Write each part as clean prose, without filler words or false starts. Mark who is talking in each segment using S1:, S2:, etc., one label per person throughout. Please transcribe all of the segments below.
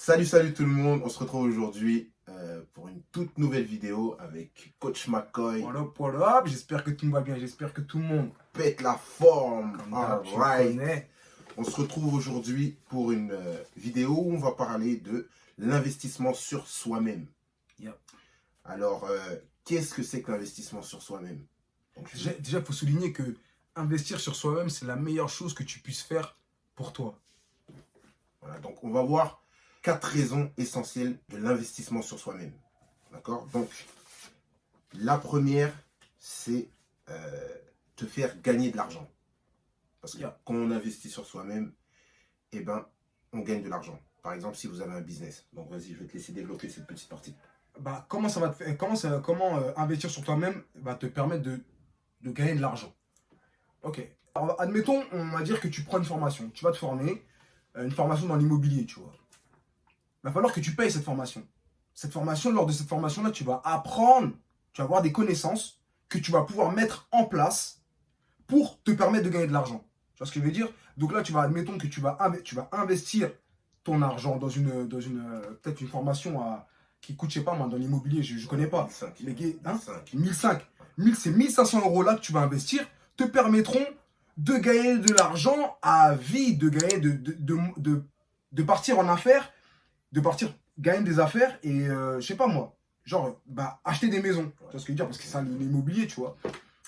S1: Salut tout le monde, on se retrouve aujourd'hui pour une toute nouvelle vidéo avec Coach McCoy.
S2: What up, j'espère que tout va bien, j'espère que tout le monde
S1: Pète la forme,
S2: comme d'hab, tu
S1: alright.
S2: connais.
S1: On se retrouve aujourd'hui pour une vidéo où on va parler de l'investissement sur soi-même.
S2: Yep.
S1: Alors, qu'est-ce que c'est que l'investissement sur soi-même?
S2: Déjà, il faut souligner que investir sur soi-même, c'est la meilleure chose que tu puisses faire pour toi.
S1: Voilà, donc on va voir 4 raisons essentielles de l'investissement sur soi-même. D'accord? Donc, la première, c'est te faire gagner de l'argent. Parce que quand on investit sur soi-même, eh ben, on gagne de l'argent. Par exemple, si vous avez un business. Donc, vas-y, je vais te laisser développer cette petite partie.
S2: Comment ça va te faire, investir sur toi-même va te permettre de gagner de l'argent. Ok. Alors, admettons, on va dire que tu prends une formation. Tu vas te former, une formation dans l'immobilier, tu vois. Il va falloir que tu payes cette formation. Cette formation, lors de cette formation-là, tu vas apprendre, tu vas avoir des connaissances que tu vas pouvoir mettre en place pour te permettre de gagner de l'argent. Tu vois ce que je veux dire? Donc là, admettons que tu vas investir ton argent dans peut-être une formation qui coûte, je sais pas moi, dans l'immobilier, je ne connais pas. 1500. 1500 euros là que tu vas investir te permettront de gagner de l'argent à vie, de partir en affaires, de partir gagner des affaires et je sais pas moi, genre acheter des maisons. Tu vois ce que je veux dire? Parce que c'est l'immobilier, tu vois.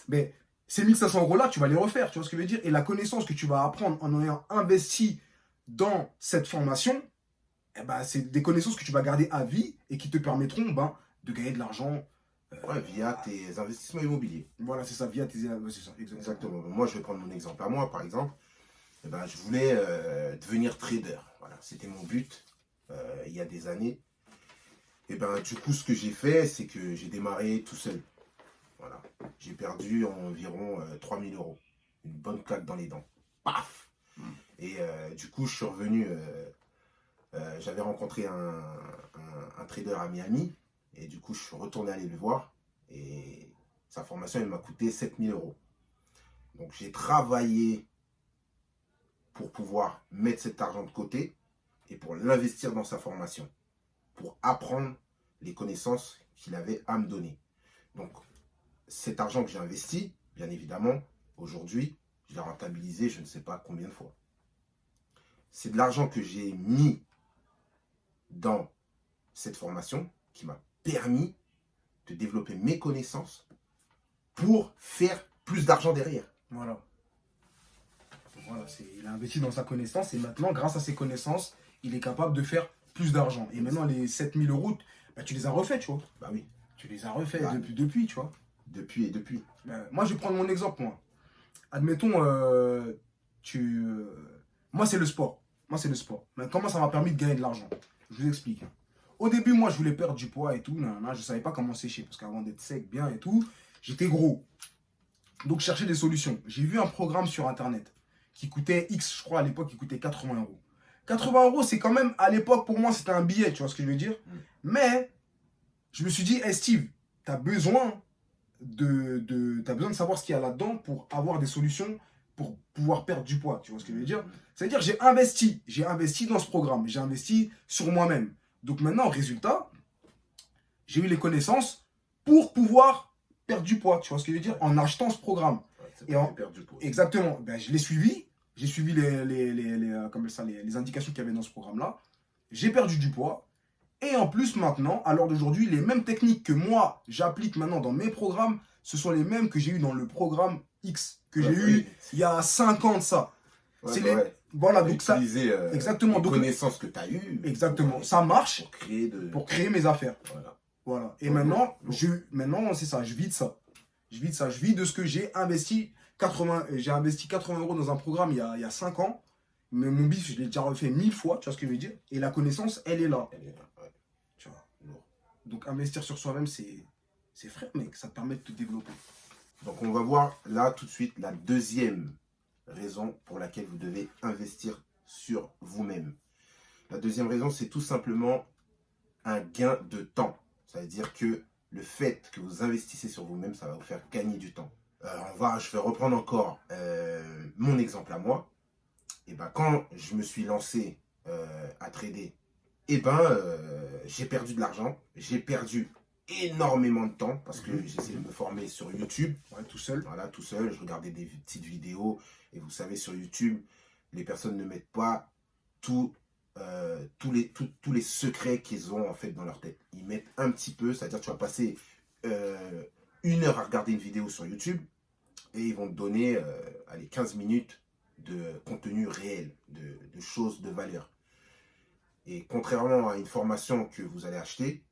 S2: Mais ces 1500 euros là, tu vas les refaire, tu vois ce que je veux dire? Et la connaissance que tu vas apprendre en ayant investi dans cette formation, c'est des connaissances que tu vas garder à vie et qui te permettront de gagner de l'argent.
S1: Via tes investissements immobiliers.
S2: Voilà, c'est ça, via tes... c'est ça,
S1: exactement. Moi, je vais prendre mon exemple à moi, par exemple. Je voulais devenir trader. Voilà, c'était mon but il y a des années. Du coup, ce que j'ai fait, c'est que j'ai démarré tout seul. Voilà. J'ai perdu environ 3000 euros. Une bonne claque dans les dents. Paf! Et du coup, je suis revenu. J'avais rencontré un trader à Miami. Et du coup, je suis retourné aller le voir. Et sa formation, elle m'a coûté 7000 euros. Donc, j'ai travaillé pour pouvoir mettre cet argent de côté et pour l'investir dans sa formation. Pour apprendre les connaissances qu'il avait à me donner. Donc, cet argent que j'ai investi, bien évidemment, aujourd'hui, je l'ai rentabilisé je ne sais pas combien de fois. C'est de l'argent que j'ai mis dans cette formation qui m'a permis de développer mes connaissances pour faire plus d'argent derrière.
S2: Voilà. Voilà, il a investi dans sa connaissance et maintenant, grâce à ses connaissances, il est capable de faire plus d'argent. Et maintenant, les 7000 euros, tu les as refaits, tu vois.
S1: Bah oui.
S2: Tu les as refaits depuis, tu vois.
S1: Depuis.
S2: Moi, je vais prendre mon exemple, moi. Admettons, moi, c'est le sport. Mais comment ça m'a permis de gagner de l'argent? Je vous explique. Au début, moi, je voulais perdre du poids et tout. Je ne savais pas comment sécher. Parce qu'avant d'être sec, bien et tout, j'étais gros. Donc, je cherchais des solutions. J'ai vu un programme sur Internet qui coûtait X, je crois, à l'époque, qui coûtait 80 euros. 80 euros, c'est quand même, à l'époque, pour moi, c'était un billet, tu vois ce que je veux dire? Mais, je me suis dit, hey Steve, tu as besoin t'as besoin de savoir ce qu'il y a là-dedans pour avoir des solutions pour pouvoir perdre du poids. Tu vois ce que je veux dire? C'est-à-dire j'ai investi dans ce programme, j'ai investi sur moi-même. Donc maintenant, résultat, j'ai eu les connaissances pour pouvoir perdre du poids. Tu vois ce que je veux dire? En achetant ce programme.
S1: Perdre du poids.
S2: Exactement. Je l'ai suivi. J'ai suivi les indications qu'il y avait dans ce programme-là. J'ai perdu du poids. Et en plus, maintenant, à l'heure d'aujourd'hui, les mêmes techniques que moi, j'applique maintenant dans mes programmes, ce sont les mêmes que j'ai eu dans le programme X, que j'ai eu il y a 5 ans de ça.
S1: Voilà, donc ça.
S2: Exactement.
S1: Les connaissances que tu as eues.
S2: Exactement. Ça marche pour créer mes affaires. Voilà. Et maintenant, c'est ça, je vis de ça. Je vis de ce que j'ai investi. J'ai investi 80 euros dans un programme il y a 5 ans. Mais mon bif, je l'ai déjà refait 1000 fois, tu vois ce que je veux dire? Et la connaissance, elle est là. Tu vois. Donc investir sur soi-même, c'est frère, mec, ça te permet de te développer.
S1: Donc on va voir là tout de suite la deuxième raison pour laquelle vous devez investir sur vous-même. La deuxième raison, c'est tout simplement un gain de temps. Ça veut dire que le fait que vous investissez sur vous-même, ça va vous faire gagner du temps. Je vais reprendre encore mon exemple à moi. Et quand je me suis lancé à trader et j'ai perdu de l'argent, j'ai perdu énormément de temps parce que j'essaie de me former sur YouTube.
S2: Ouais, tout seul.
S1: Voilà, tout seul, je regardais des petites vidéos et vous savez, sur YouTube, les personnes ne mettent pas tous les secrets qu'ils ont en fait dans leur tête. Ils mettent un petit peu, c'est-à-dire tu vas passer 1 heure à regarder une vidéo sur YouTube et ils vont te donner 15 minutes de contenu réel, de choses de valeur. Et contrairement à une formation que vous allez acheter,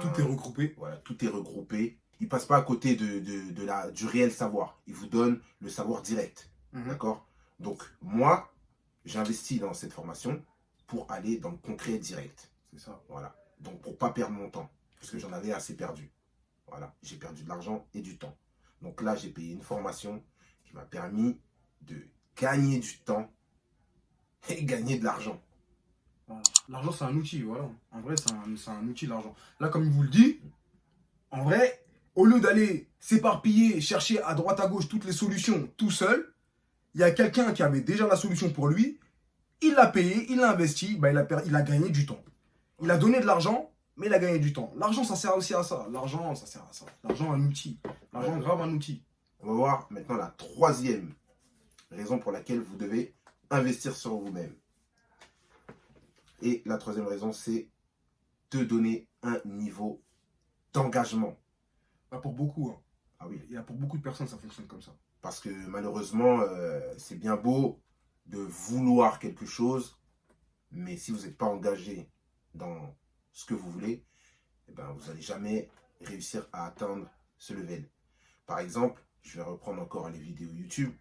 S2: Tout est regroupé.
S1: Voilà, tout est regroupé. Ils ne passent pas à côté du réel savoir. Ils vous donnent le savoir direct. D'accord? Donc, moi, j'investis dans cette formation pour aller dans le concret direct.
S2: C'est ça.
S1: Voilà. Donc, pour ne pas perdre mon temps. Parce que j'en avais assez perdu. Voilà. J'ai perdu de l'argent et du temps. Donc là, j'ai payé une formation qui m'a permis de gagner du temps et gagner de l'argent.
S2: Voilà. L'argent, c'est un outil, voilà. En vrai, c'est un outil, l'argent. Là, comme il vous le dit, en vrai, au lieu d'aller s'éparpiller, chercher à droite à gauche toutes les solutions tout seul, il y a quelqu'un qui avait déjà la solution pour lui, il l'a payé, il l'a investi, il a gagné du temps. Il a donné de l'argent, mais il a gagné du temps. L'argent, ça sert aussi à ça. L'argent, ça sert à ça. L'argent, un outil. L'argent, grave un outil.
S1: On va voir maintenant la troisième raison pour laquelle vous devez investir sur vous-même. Et la troisième raison, c'est de donner un niveau d'engagement.
S2: Pour beaucoup, hein.
S1: Ah oui.
S2: Pour beaucoup de personnes, ça fonctionne comme ça.
S1: Parce que malheureusement, c'est bien beau de vouloir quelque chose, mais si vous n'êtes pas engagé dans ce que vous voulez, vous n'allez jamais réussir à atteindre ce level. Par exemple, je vais reprendre encore les vidéos YouTube.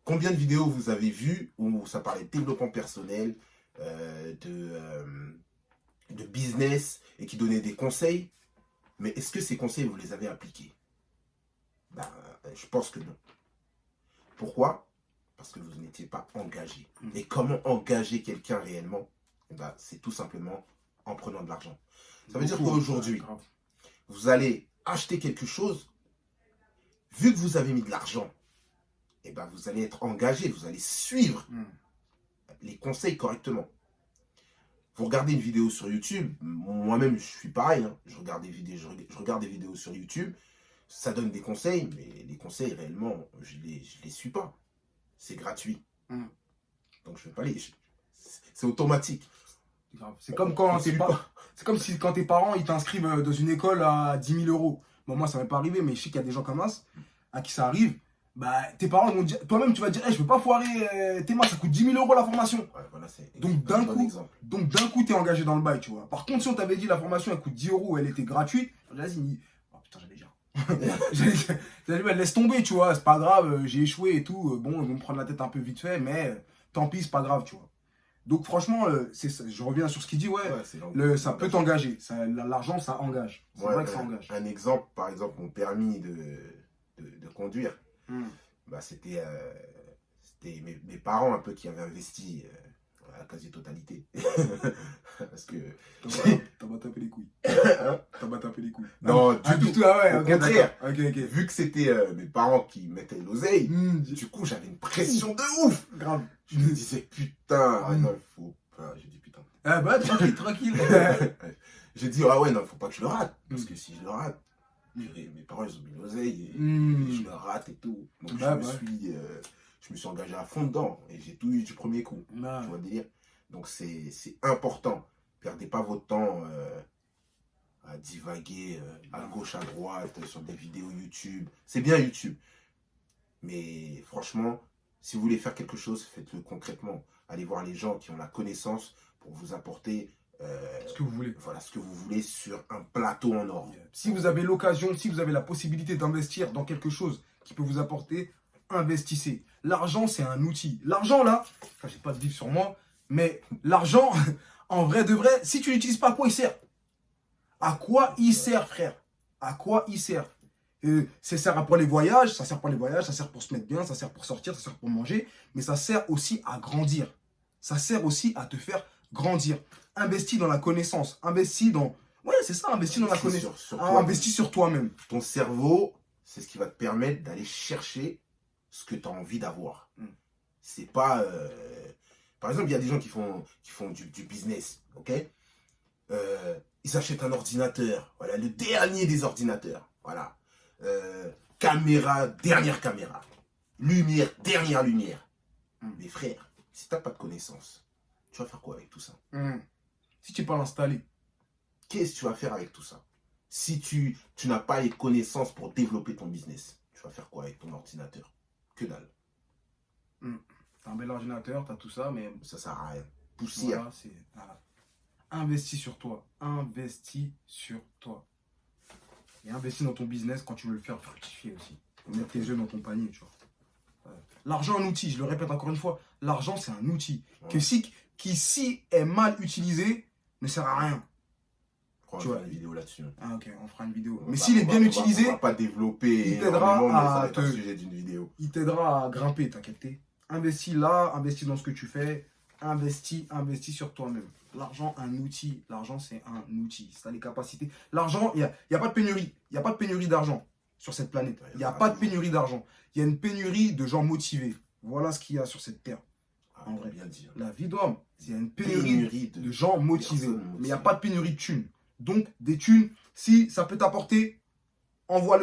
S1: Combien de vidéos vous avez vues où ça parlait de développement personnel, de business et qui donnaient des conseils, mais est-ce que ces conseils, vous les avez appliqués? Je pense que non. Pourquoi? Parce que vous n'étiez pas engagé. Et comment engager quelqu'un réellement? C'est tout simplement en prenant de l'argent. Ça veut dire qu'aujourd'hui, vous allez acheter quelque chose, vu que vous avez mis de l'argent, vous allez être engagé, vous allez suivre les conseils correctement. Vous regardez une vidéo sur YouTube, moi-même je suis pareil, hein, je regarde des vidéos sur YouTube, ça donne des conseils, mais les conseils réellement, je les suis pas. C'est gratuit. Donc je ne vais pas les... C'est automatique.
S2: C'est comme quand c'est comme si quand tes parents ils t'inscrivent dans une école à 10 000 euros. Bon, moi ça m'est pas arrivé, mais je sais qu'il y a des gens comme ça à qui ça arrive. Tes parents vont dire, toi-même tu vas dire, hey, je veux pas foirer tes maths, ça coûte 10 000 euros la formation.
S1: Ouais, voilà,
S2: donc d'un coup, tu es engagé dans le bail, tu vois. Par contre, si on t'avait dit la formation elle coûte 10 euros, elle était gratuite, vas-y, oh putain, j'allais dire. J'allais dire, laisse tomber, tu vois, c'est pas grave, j'ai échoué et tout. Bon, ils vont me prendre la tête un peu vite fait, mais tant pis, c'est pas grave, tu vois. Donc franchement, je reviens sur ce qu'il dit, ça peut t'engager. L'argent, ça engage. C'est vrai que ça engage.
S1: Un exemple, par exemple, mon permis de conduire, c'était mes parents un peu qui avaient investi à la quasi-totalité. Parce que...
S2: T'as pas tapé les couilles. T'as pas tapé les couilles.
S1: Non, du tout.
S2: Ah ouais,
S1: au contraire.
S2: Okay.
S1: Vu que c'était mes parents qui mettaient l'oseille, du coup, j'avais une pression de ouf.
S2: Grave.
S1: Je me disais, putain, non, il faut pas. J'ai dit, putain.
S2: Tranquille.
S1: J'ai dit, ah ouais, non, il faut pas que je le rate. Parce que si je le rate, mes parents, ils ont mis l'oseille et je le rate et tout. Donc, je me suis engagé à fond dedans et j'ai tout eu du premier coup. Tu vois le délire. Donc, c'est important. Perdez pas votre temps à divaguer à gauche, à droite, sur des vidéos YouTube. C'est bien YouTube. Mais franchement, si vous voulez faire quelque chose, faites-le concrètement. Allez voir les gens qui ont la connaissance pour vous apporter
S2: ce que vous voulez.
S1: Voilà, ce que vous voulez sur un plateau en or.
S2: Si vous avez l'occasion, si vous avez la possibilité d'investir dans quelque chose qui peut vous apporter, investissez. L'argent, c'est un outil. L'argent, là, enfin, j'ai pas de livre sur moi, mais l'argent, en vrai de vrai, si tu l'utilises pas, à quoi il sert? À quoi il sert, frère? À quoi il sert? Ça sert pour les voyages, ça sert pour les voyages, ça sert pour se mettre bien, ça sert pour sortir, ça sert pour manger, mais ça sert aussi à grandir. Ça sert aussi à te faire grandir. Investis dans la connaissance, investis dans... Ouais, c'est ça, investis dans la connaissance. Investis sur toi-même.
S1: Ton cerveau, c'est ce qui va te permettre d'aller chercher ce que tu as envie d'avoir. C'est pas Par exemple, il y a des gens qui font du business, ok? Ils achètent un ordinateur, voilà, le dernier des ordinateurs, voilà. Caméra, dernière caméra. Lumière, dernière lumière. Mais frère, si t'as pas de connaissances, tu vas faire quoi avec tout ça?
S2: Si tu peux l'installer.
S1: Qu'est-ce que tu vas faire avec tout ça? Si tu n'as pas les connaissances pour développer ton business, tu vas faire quoi avec ton ordinateur? Que dalle.
S2: T'as un bel ordinateur, t'as tout ça, mais
S1: Ça sert à rien. Poussière.
S2: voilà, voilà. Investis sur toi. Investis sur toi. Et investis dans ton business quand tu veux le faire fructifier aussi. Mettre tes yeux dans ton panier, tu vois. L'argent est un outil, je le répète encore une fois. L'argent, c'est un outil.
S1: Ouais.
S2: Qui, si est mal utilisé, ne sert à rien.
S1: On va faire une vidéo là-dessus.
S2: Ah ok, on fera une vidéo.
S1: On
S2: Mais
S1: va-
S2: s'il est
S1: on va-
S2: bien
S1: on va-
S2: utilisé,
S1: on va pas développer
S2: il t'aidera
S1: énormément, mais ça
S2: à
S1: va être un sujet d'une vidéo.
S2: il t'aidera à grimper, t'as capté. Investis là, investis dans ce que tu fais, investis sur toi-même. L'argent, un outil. L'argent, c'est un outil. Si tu as les capacités. L'argent, il n'y a pas de pénurie. Il n'y a pas de pénurie d'argent sur cette planète. Il n'y a pas de pénurie d'argent. Il y a une pénurie de gens motivés. Voilà ce qu'il y a sur cette terre. En vrai,
S1: bien dire.
S2: la vie d'homme, il y a une pénurie de gens motivés. Mais il n'y a pas de pénurie de thunes. Donc, des thunes, si ça peut t'apporter, envoie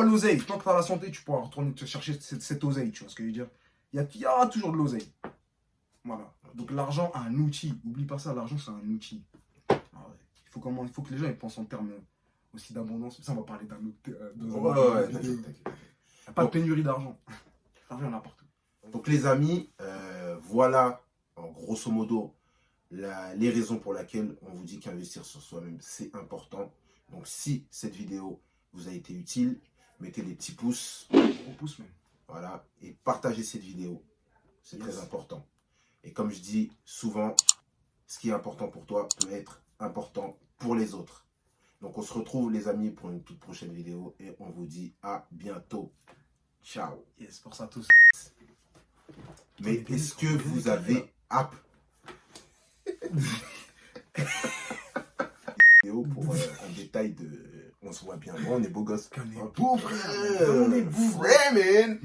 S2: l'oseille. Tant que tu as la santé, tu pourras retourner te chercher cette oseille. Tu vois ce que je veux dire? Il y aura toujours de l'oseille. Voilà. Donc, l'argent, un outil. N'oublie pas ça, l'argent, c'est un outil. Ah ouais. Il faut que les gens ils pensent en termes aussi d'abondance. Ça, on va parler d'un autre. Il n'y a pas de pénurie d'argent. L'argent, il y en a partout.
S1: Donc les amis, voilà en grosso modo les raisons pour lesquelles on vous dit qu'investir sur soi-même c'est important. Donc si cette vidéo vous a été utile, mettez des petits pouces.
S2: Gros pouce même.
S1: Voilà, et partagez cette vidéo. C'est très important. Et comme je dis souvent, ce qui est important pour toi peut être important pour les autres. Donc on se retrouve les amis pour une toute prochaine vidéo et on vous dit à bientôt. Ciao.
S2: Yes, pour ça tous.
S1: Mais est-ce que vous avez app vidéo pour un détail de on se voit bien, bon, on est beau gosse.
S2: On est
S1: Hein.
S2: beau frère. On est beau
S1: frère, man.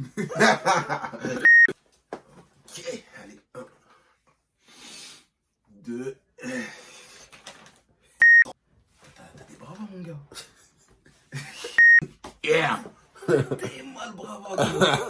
S1: Ok, allez, 1, 2.
S2: T'as des bravas mon gars.
S1: Yeah.
S2: T'es mal brava gros.